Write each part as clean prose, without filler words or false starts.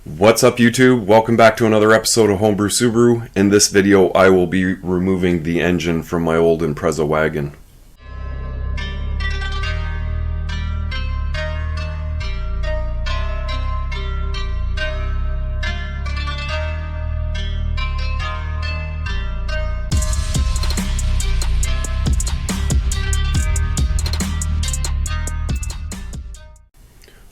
What's up YouTube? Welcome back to another episode of Homebrew Subaru. In this video I will be removing the engine from my old Impreza wagon.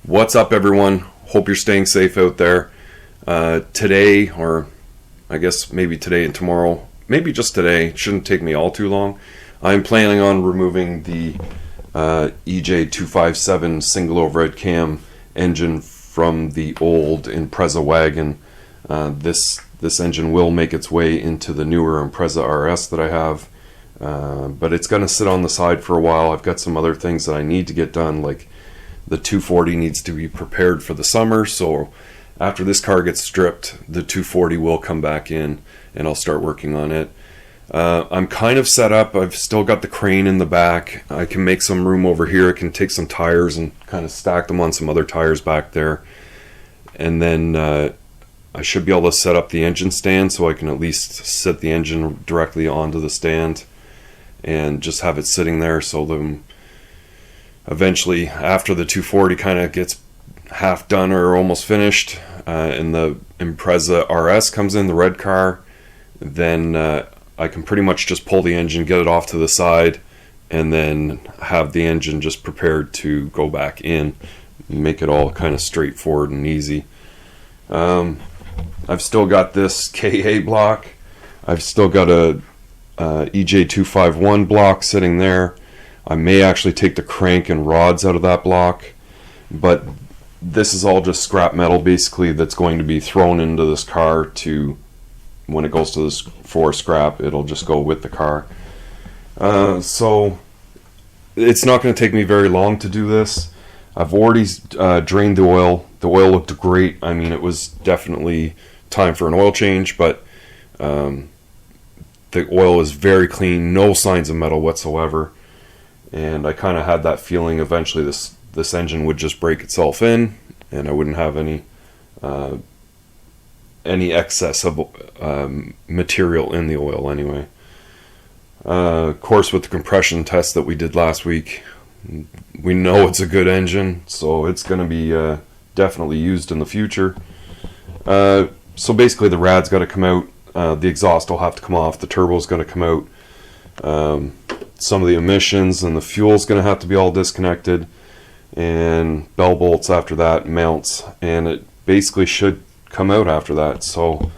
What's up everyone? Hope you're staying safe out there. Today, or I guess maybe today and tomorrow, maybe just today, it shouldn't take me all too long, I'm planning on removing the EJ257 single overhead cam engine from the old Impreza wagon. This engine will make its way into the newer Impreza RS that I have, but it's going to sit on the side for a while. I've got some other things that I need to get done, like the 240 needs to be prepared for the summer, so after this car gets stripped, the 240 will come back in and I'll start working on it. I'm kind of set up. I've still got the crane in the back. I can make some room over here. I can take some tires and kind of stack them on some other tires back there. And then I should be able to set up the engine stand so I can at least set the engine directly onto the stand and just have it sitting there, so then eventually after the 240 kind of gets half done or almost finished, and the Impreza RS comes in, the red car, then I can pretty much just pull the engine, get it off to the side, and then have the engine just prepared to go back in, make it all kind of straightforward and easy. I've still got this KA block. I've still got a EJ251 block sitting there. I may actually take the crank and rods out of that block, but this is all just scrap metal basically that's going to be thrown into this car to, when it goes to this for scrap, it'll just go with the car. So it's not going to take me very long to do this. I've already drained the oil. The oil looked great. I mean, it was definitely time for an oil change, but the oil is very clean, no signs of metal whatsoever. And I kind of had that feeling eventually this engine would just break itself in, and I wouldn't have any excess of material in the oil anyway. Of course, with the compression test that we did last week, we know it's a good engine, so it's going to be definitely used in the future. So basically the rad's got to come out, the exhaust will have to come off, the turbo's going to come out. Some of the emissions and the fuel's going to have to be all disconnected, and bell bolts after that, mounts, and it basically should come out after that. So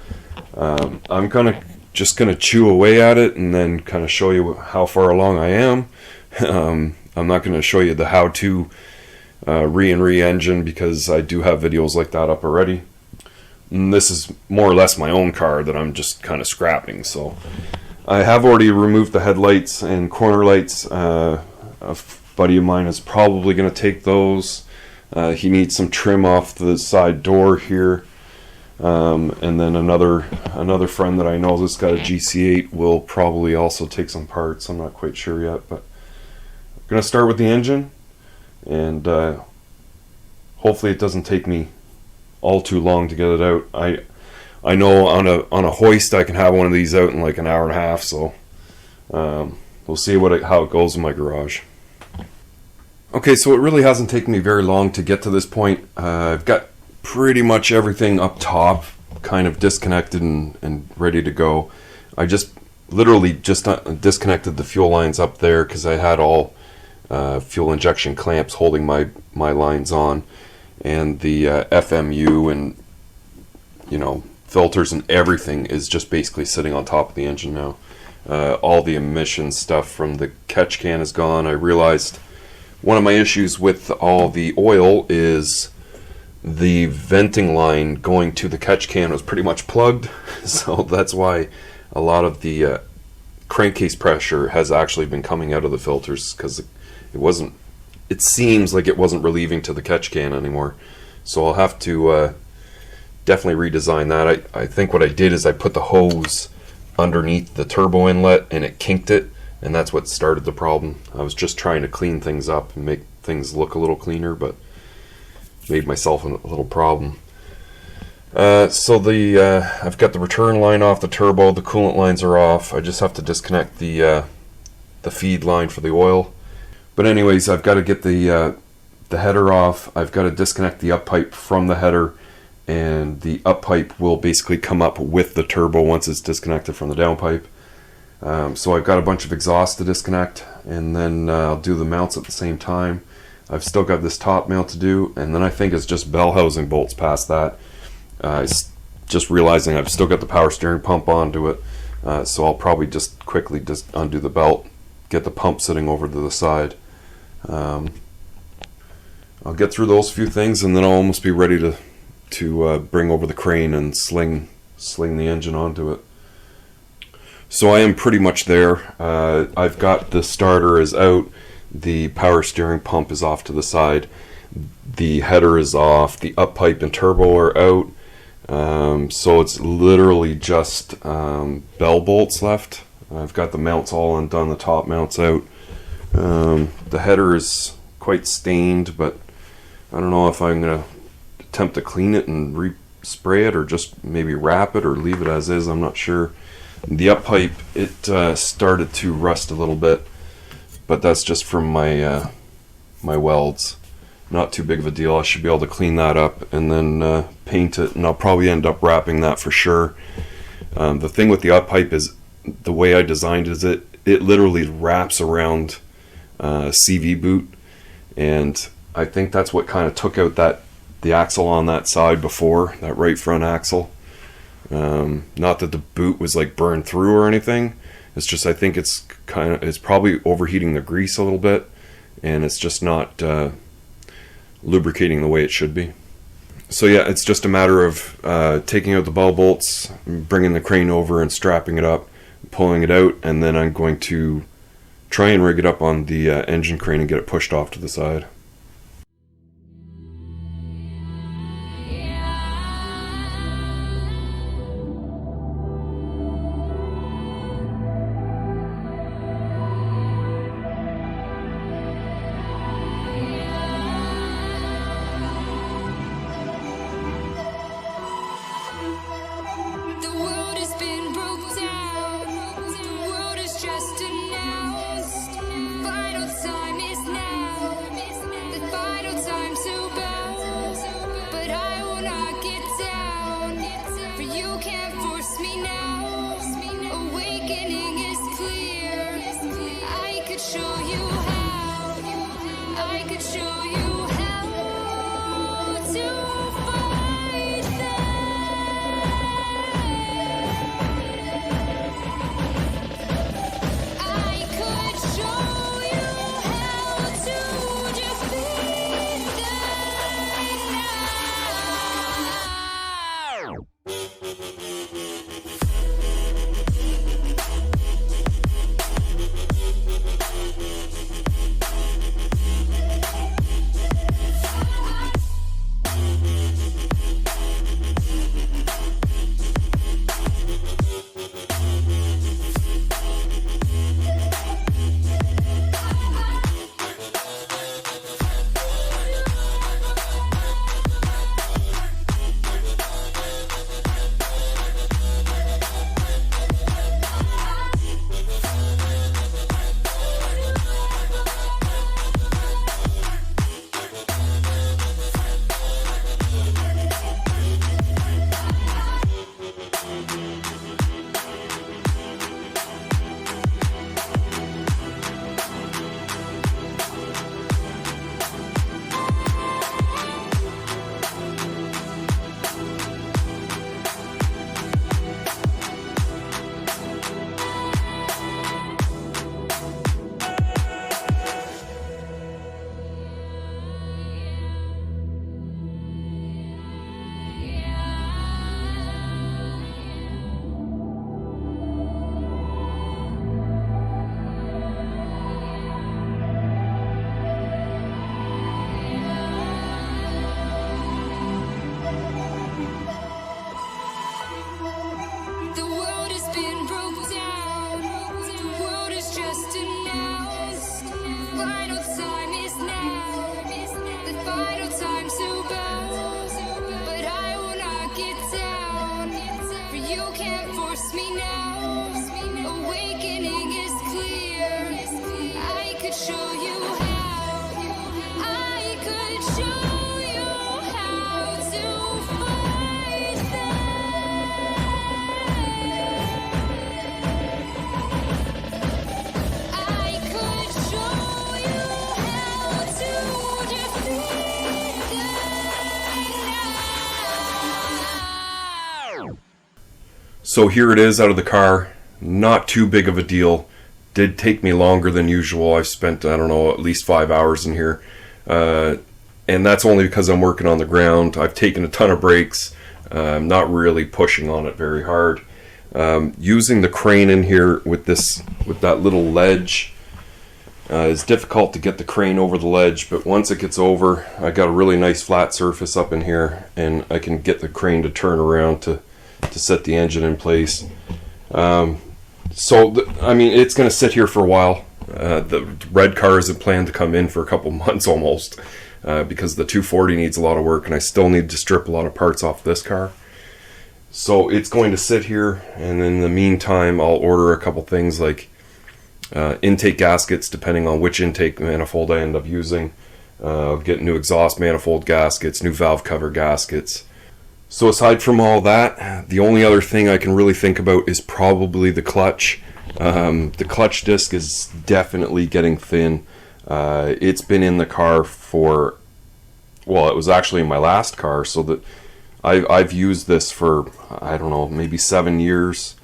I'm just gonna chew away at it and then kind of show you how far along I am. I'm not going to show you the how-to re-engine because I do have videos like that up already. And this is more or less my own car that I'm just kind of scrapping. So I have already removed the headlights and corner lights. A buddy of mine is probably going to take those. He needs some trim off the side door here. And then another friend that I know that's got a GC8 will probably also take some parts. I'm not quite sure yet, but I'm going to start with the engine, and hopefully it doesn't take me all too long to get it out. I know on a hoist I can have one of these out in like an hour and a half, so we'll see how it goes in my garage. Okay, so it really hasn't taken me very long to get to this point. I've got pretty much everything up top kind of disconnected and ready to go. I just literally just disconnected the fuel lines up there because I had all fuel injection clamps holding my lines on, and the FMU and filters and everything is just basically sitting on top of the engine now. All the emission stuff from the catch can is gone. I realized one of my issues with all the oil is the venting line going to the catch can was pretty much plugged, so that's why a lot of the crankcase pressure has actually been coming out of the filters, because it seems like it wasn't relieving to the catch can anymore. So I'll have to definitely redesign that. I think what I did is I put the hose underneath the turbo inlet and it kinked it, and that's what started the problem. I was just trying to clean things up and make things look a little cleaner, but made myself a little problem. I've got the return line off the turbo. The coolant lines are off. I just have to disconnect the feed line for the oil. But anyways, I've got to get the header off. I've got to disconnect the up pipe from the header, and the up pipe will basically come up with the turbo once it's disconnected from the down pipe. So I've got a bunch of exhaust to disconnect, and then I'll do the mounts at the same time. I've still got this top mount to do, and then I think it's just bell housing bolts past that. Just realizing I've still got the power steering pump onto it, so I'll probably just quickly just undo the belt, get the pump sitting over to the side. I'll get through those few things, and then I'll almost be ready to bring over the crane and sling the engine onto it. So I am pretty much there. I've got the starter is out, the power steering pump is off to the side, the header is off, the up pipe and turbo are out. So it's literally just bell bolts left. I've got the mounts all undone, the top mounts out. The header is quite stained, but I don't know if I'm going to attempt to clean it and re-spray it, or just maybe wrap it or leave it as is. I'm not sure. The up pipe, it started to rust a little bit, but that's just from my my welds. Not too big of a deal. I should be able to clean that up and then paint it, and I'll probably end up wrapping that for sure. The thing with the up pipe is the way I designed it is it literally wraps around CV boot, and I think that's what kind of took out the axle on that side before, that right front axle. Not that the boot was like burned through or anything. It's just I think it's probably overheating the grease a little bit, and it's just not lubricating the way it should be. So yeah, it's just a matter of taking out the bell bolts, bringing the crane over and strapping it up, pulling it out, and then I'm going to try and rig it up on the engine crane and get it pushed off to the side. Trust me now, awakening is clear. I could show you how. I could show you how to fight them. I could show you how to defeat them now. So here it is out of the car. Not too big of a deal. Did take me longer than usual. I've spent, I don't know, at least 5 hours in here. And that's only because I'm working on the ground. I've taken a ton of breaks. I'm not really pushing on it very hard. Using the crane in here with that little ledge is difficult to get the crane over the ledge, but once it gets over, I got a really nice flat surface up in here, and I can get the crane to turn around to set the engine in place. I mean, it's going to sit here for a while. The red car isn't planned to come in for a couple months almost, because the 240 needs a lot of work, and I still need to strip a lot of parts off this car. So it's going to sit here, and in the meantime, I'll order a couple things like intake gaskets, depending on which intake manifold I end up using. Get new exhaust manifold gaskets, new valve cover gaskets. So aside from all that, the only other thing I can really think about is probably the clutch. The clutch disc is definitely getting thin. It's been in the car for, well, it was actually in my last car, so that I've used this for, I don't know, maybe 7 years,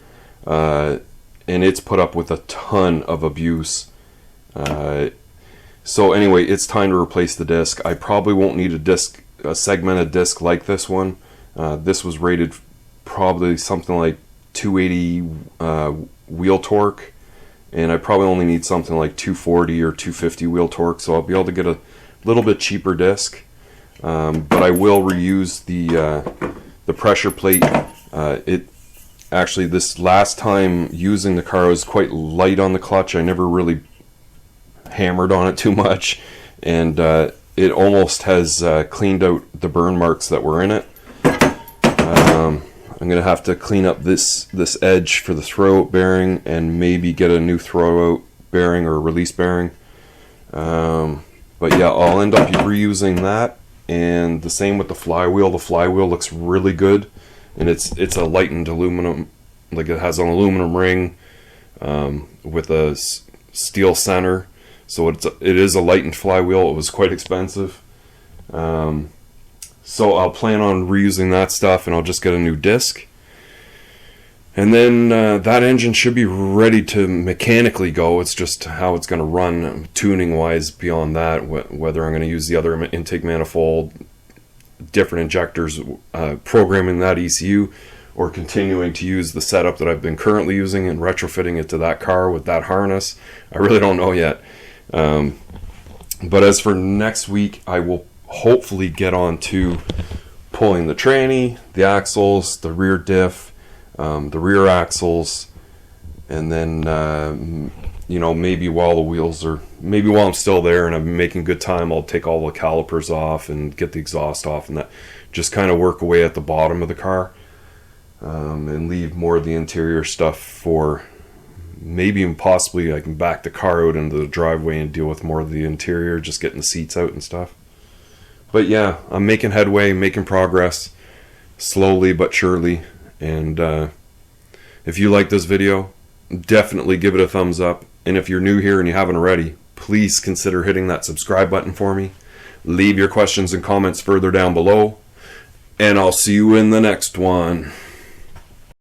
and it's put up with a ton of abuse. So anyway, it's time to replace the disc. I probably won't need a segmented disc like this one. This was rated probably something like 280 wheel torque, and I probably only need something like 240 or 250 wheel torque, so I'll be able to get a little bit cheaper disc. But I will reuse the pressure plate. It actually, this last time using the car, I was quite light on the clutch. I never really hammered on it too much, and it almost has cleaned out the burn marks that were in it. I'm going to have to clean up this edge for the throwout bearing and maybe get a new throwout bearing or release bearing. But yeah, I'll end up reusing that, and the same with the flywheel. The flywheel looks really good, and it's a lightened aluminum, like it has an aluminum ring with a steel center, so it is a lightened flywheel. It was quite expensive. So I'll plan on reusing that stuff, and I'll just get a new disc. And then that engine should be ready to mechanically go. It's just how it's going to run tuning-wise beyond that, whether I'm going to use the other intake manifold, different injectors, programming that ECU, or continuing to use the setup that I've been currently using and retrofitting it to that car with that harness. I really don't know yet. But as for next week, I will hopefully get on to pulling the tranny, the axles, the rear diff, the rear axles, and then maybe while I'm still there and I'm making good time, I'll take all the calipers off and get the exhaust off, and that just kind of work away at the bottom of the car, and leave more of the interior stuff for maybe and possibly I can back the car out into the driveway and deal with more of the interior, just getting the seats out and stuff. But yeah, I'm making headway, making progress, slowly but surely. And if you like this video, definitely give it a thumbs up. And if you're new here and you haven't already, please consider hitting that subscribe button for me. Leave your questions and comments further down below. And I'll see you in the next one.